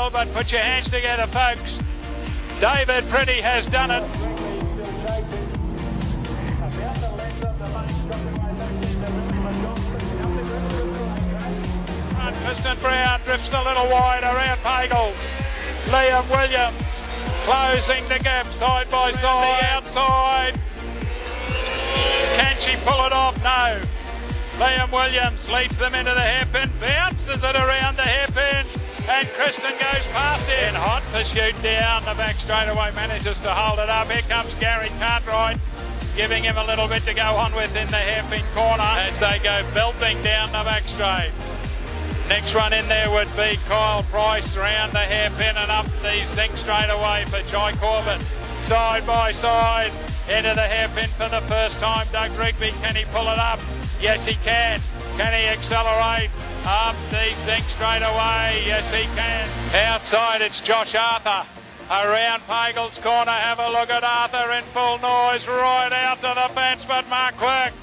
battle, but put your hands together, folks. David Pretty has done it. Kristen Brown drifts a little wide around Pagels. Liam Williams closing the gap side by side. The outside. Can she pull it off? No. Liam Williams leads them into the hairpin, bounces it around the hairpin, and Kristen goes past it. In hot pursuit down the back straightaway, manages to hold it up. Here comes Gary Cartwright, giving him a little bit to go on with in the hairpin corner as they go belting down the back straight. Next one in there would be Kyle Price round the hairpin and up the zinc straightaway for Jai Corbett. Side by side into the hairpin for the first time. Doug Rigby, can he pull it up? Yes, he can. Can he accelerate? Up the zinc straightaway. Yes, he can. Outside, it's Josh Arthur. Around Pagel's corner, have a look at Arthur in full noise. Right out to the fence, but Mark Quirk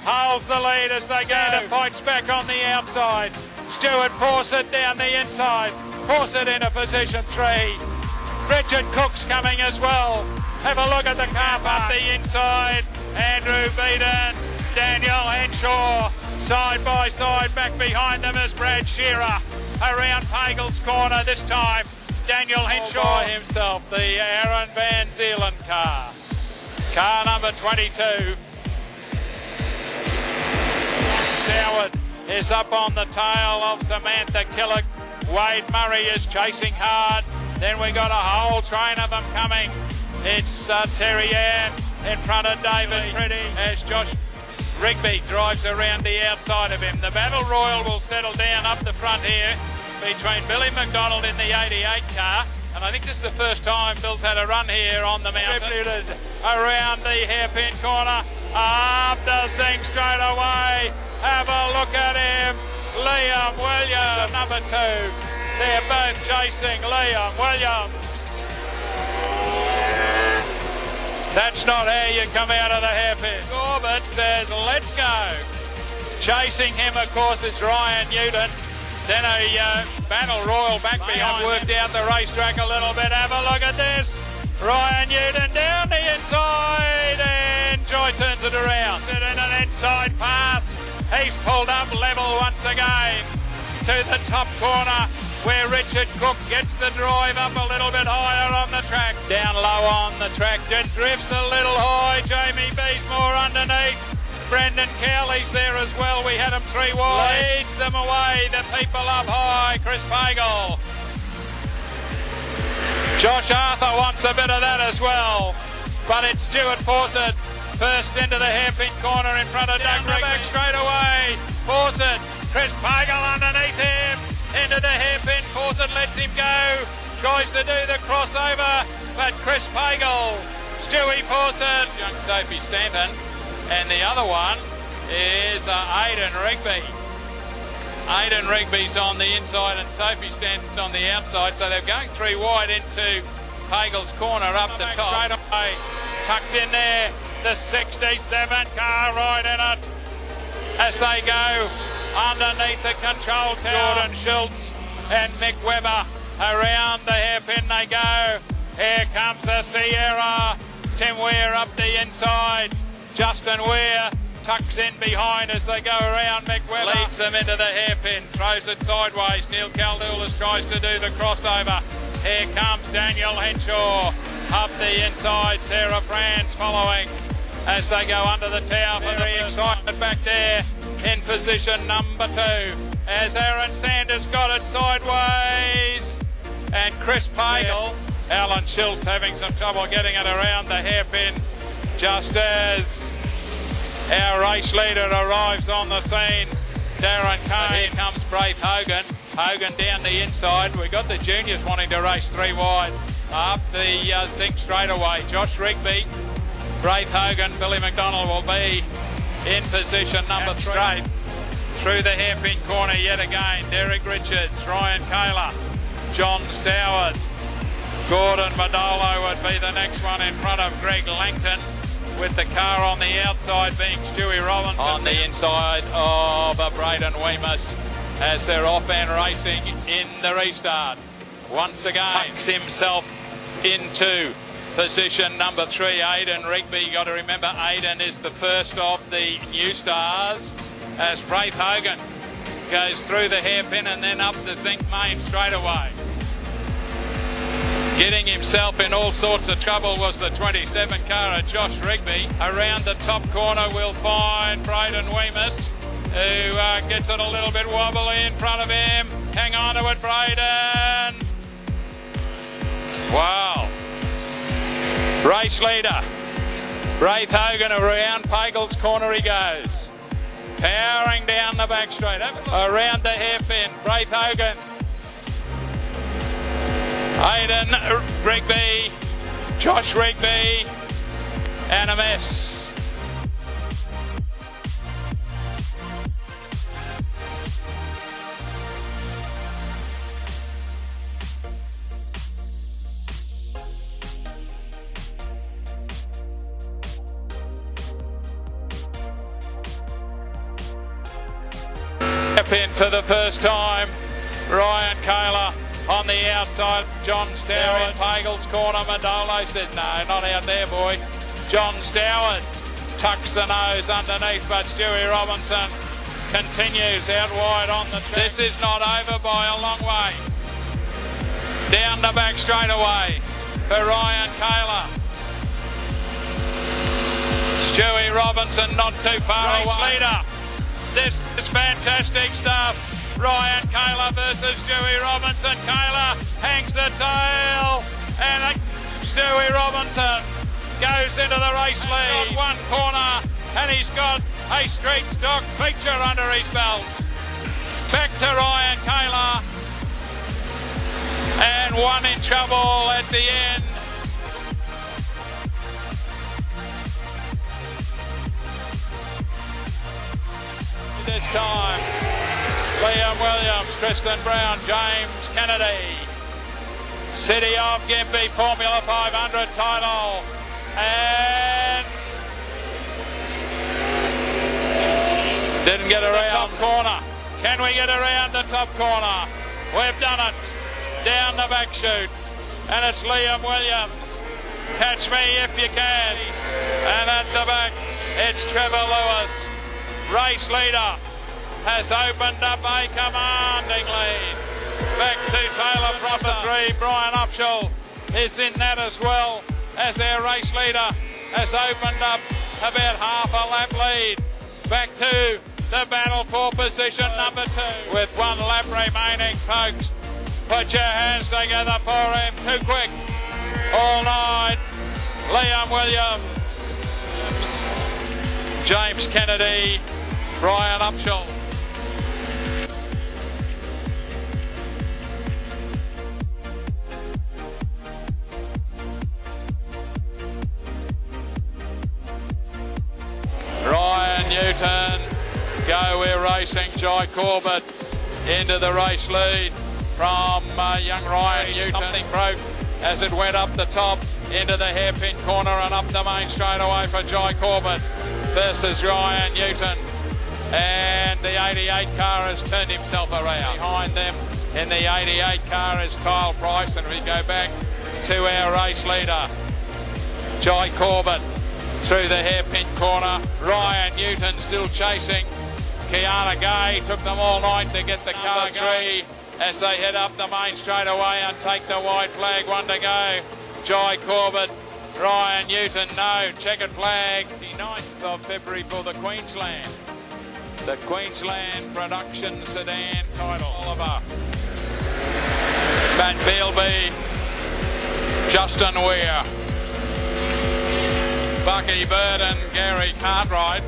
holds the lead as they go. The fight's back on the outside. Stuart Fawcett down the inside. Fawcett into position 3. Richard Cook's coming as well. Have a look at the car park. Up the inside. Andrew Beaton. Daniel Henshaw. Side by side. Back behind them is Brad Shearer. Around Pagel's corner this time. Daniel Henshaw by himself. The Aaron Van Zeeland car. Car number 22. Stoward is up on the tail of Samantha Killick. Wade Murray is chasing hard. Then we got a whole train of them coming. It's Terry Ann in front of David Pretty as Josh Rigby drives around the outside of him. The Battle Royal will settle down up the front here between Billy McDonald in the 88 car. And I think this is the first time Bill's had a run here on the mountain. Around the hairpin corner. Up the zinc straight away. Have a look at him. Liam Williams, number 2. They're both chasing Liam Williams. That's not how you come out of the hairpin. Corbett says, let's go. Chasing him, of course, is Ryan Newton. Then a Battle Royal back behind. Worked out the racetrack a little bit. Have a look at this. Ryan Newton down the inside, and Joy turns it around. In an inside pass. He's pulled up level once again to the top corner where Richard Cook gets the drive up a little bit higher on the track. Down low on the track, drifts a little high. Jamie Beesmore underneath. Brendan Cowley's there as well. We had him 3 wide. Leads them away. The people up high. Chris Pagel. Josh Arthur wants a bit of that as well. But it's Stuart Fawcett. First into the hairpin corner in front of Doug Rigby. Back straight away. Fawcett. Chris Pagel underneath him. Into the hairpin. Fawcett lets him go. Tries to do the crossover. But Chris Pagel. Stewie Fawcett. Young Sophie Stanton. And the other one is Aidan Rigby. Aidan Rigby's on the inside and Sophie Stanton's on the outside. So they're going 3 wide into Pagel's corner up the top. Straight away. Tucked in there. The 67 car right in it as they go underneath the control tower. Jordan Schultz and Mick Webber around the hairpin they go. Here comes the Sierra. Tim Weir up the inside. Justin Weir tucks in behind as they go around. Mick Webber leads them into the hairpin, throws it sideways. Neil Keldoulis tries to do the crossover. Here comes Daniel Henshaw up the inside. Sarah Franz following as they go under the tower. Very excited back there in position number 2 as Aaron Sanders got it sideways and Chris Pagel. Alan Schultz having some trouble getting it around the hairpin just as our race leader arrives on the scene. Darren Kane. Here comes Braith Hogan. Hogan down the inside. We've got the juniors wanting to race 3 wide. Up the zinc straightaway. Josh Rigby. Braith Hogan, Billy McDonald will be in position number 3. Straight through the hairpin corner yet again. Derek Richards, Ryan Kaler, John Stoward, Gordon Madolo would be the next one in front of Greg Langton, with the car on the outside being Stewie Robinson. On the inside of Braden Weemus as they're off and racing in the restart. once again tucks himself into position number 3. Aidan Rigby. You got to remember, Aidan is the first of the new stars as Braith Hogan goes through the hairpin and then up the zinc main straight away. Getting himself in all sorts of trouble was the 27 car of Josh Rigby. Around the top corner we'll find Braden Weemus, who gets it a little bit wobbly in front of him. Hang on to it, Braden. Wow. Race leader, Braith Hogan, around Pagels corner he goes. Powering down the back straight. Around the hairpin, Braith Hogan. Aidan Rigby, Josh Rigby, and a mess. In for the first time, Ryan Kaler on the outside, John Stoward in Pagels corner. Madolo said no, not out there, boy. John Stoward tucks the nose underneath, but Stewie Robinson continues out wide on the track. This is not over by a long way. Down the back straight away for Ryan Kaler. Stewie Robinson not too far away. Leader. This is fantastic stuff. Ryan Kaler versus Stewie Robinson. Kaler hangs the tail and Stewie Robinson goes into the race lead. One corner and he's got a street stock feature under his belt. Back to Ryan Kaler and one in trouble at the end. This time, Liam Williams, Tristan Brown, James Kennedy. City of Gympie Formula 500 title. And didn't get around the top corner. Can we get around the top corner? We've done it. Down the back chute. And it's Liam Williams. Catch me if you can. And at the back, it's Trevor Lewis. Race leader has opened up a commanding lead. Back to Taylor Prosser 3. Brian Upshall is in that as well, as our race leader has opened up about half a lap lead. Back to the battle for position number 2. With 1 lap remaining, folks. Put your hands together for him. Too quick. All night. Liam Williams. James Kennedy. Brian Upshall. Ryan Newton. Go, we're racing. Jai Corbett into the race lead from young Ryan Newton. Something broke as it went up the top into the hairpin corner and up the main straight away for Jai Corbett versus Ryan Newton. And the 88 car has turned himself around. Behind them in the 88 car is Kyle Price, and we go back to our race leader, Jai Corbett, through the hairpin corner. Ryan Newton still chasing. Kiana Gay took them all night to get the car 3 as they head up the main straight away and take the white flag. 1 to go. Jai Corbett, Ryan Newton, no. Checkered flag. The 9th of February for the Queensland. The Queensland Production Sedan title. Oliver, Matt Bealby, Justin Weir, Bucky Burden, Gary Cartwright,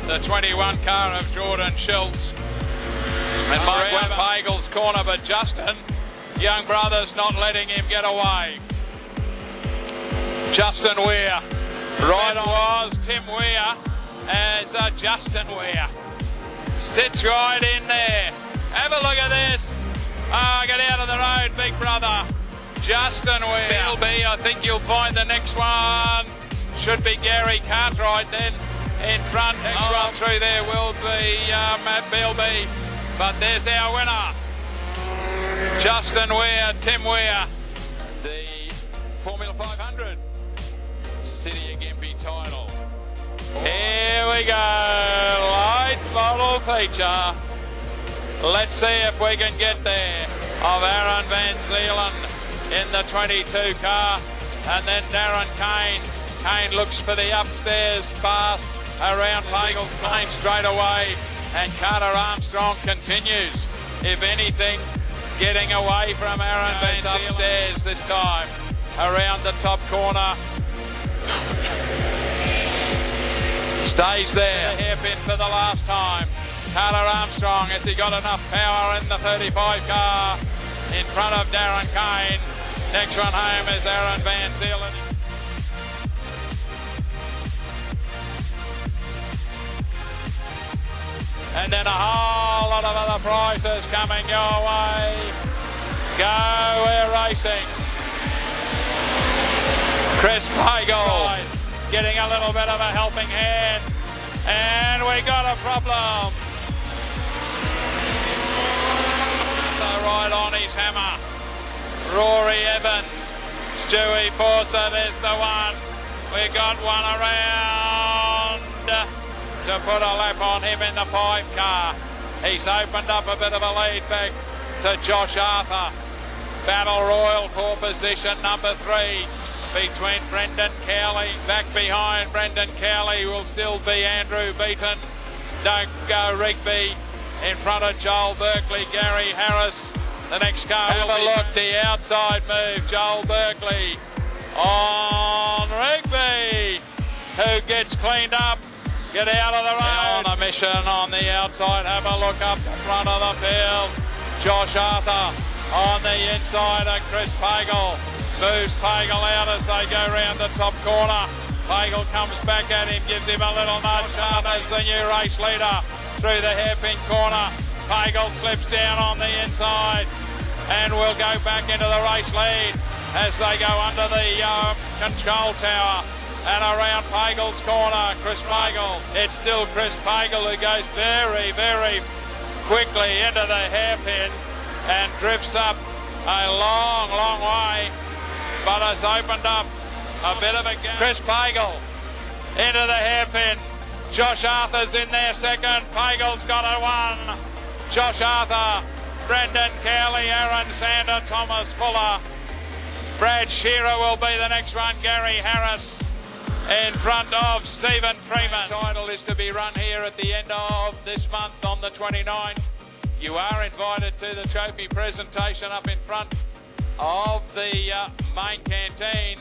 the 21 car of Jordan Schultz, and Mike Pagels corner, but Justin, young brothers not letting him get away. Justin Weir, right on was Tim Weir as Justin Weir. Sits right in there. Have a look at this. Get out of the road, big brother. Justin Weir. Bealby, I think you'll find the next one. Should be Gary Cartwright then in front. Next one through there will be Matt Bealby. But there's our winner. Justin Weir, Tim Weir, the Formula 500 City of Gympie title. Here we go, light model feature. Let's see if we can get there. Of Aaron Van Zeeland in the 22 car, and then Darren Kane. Kane looks for the upstairs pass around Pagels. Kane straight away, and Carter Armstrong continues. If anything, getting away from Aaron Van Zeeland upstairs this time around the top corner. Stays there, hairpin for the last time. Carter Armstrong, has he got enough power in the 35 car in front of Darren Kane? Next one home is Aaron Van Zeeland. And then a whole lot of other prizes coming your way. Go, we're racing. Chris Pagel getting a little bit of a helping hand. And we got a problem. Right on his hammer. Rory Evans. Stewie Fawcett is the one. We got one around to put a lap on him in the 5 car. He's opened up a bit of a lead back to Josh Arthur. Battle Royal for position number 3 between Brendan Cowley. Back behind Brendan Cowley will still be Andrew Beaton. Don't go Rigby. In front of Joel Berkeley, Gary Harris. The next car will have a look, the outside move. Joel Berkeley on Rigby, who gets cleaned up. Get out of the road. On a mission on the outside. Have a look up the front of the field. Josh Arthur on the inside of Chris Pagel. Moves Pagel out as they go round the top corner. Pagel comes back at him, gives him a little nudge. Arthur's the new race leader through the hairpin corner. Pagel slips down on the inside and will go back into the race lead as they go under the control tower and around Pagel's corner. Chris Pagel. It's still Chris Pagel who goes very, very quickly into the hairpin and drifts up a long, long way, but has opened up a bit of a gap. Chris Pagel into the hairpin. Josh Arthur's in there second. Pagel's got a 1. Josh Arthur, Brendan Cowley, Aaron Sander, Thomas Fuller. Brad Shearer will be the next one. Gary Harris in front of Stephen Freeman. The title is to be run here at the end of this month on the 29th. You are invited to the trophy presentation up in front of the main canteen.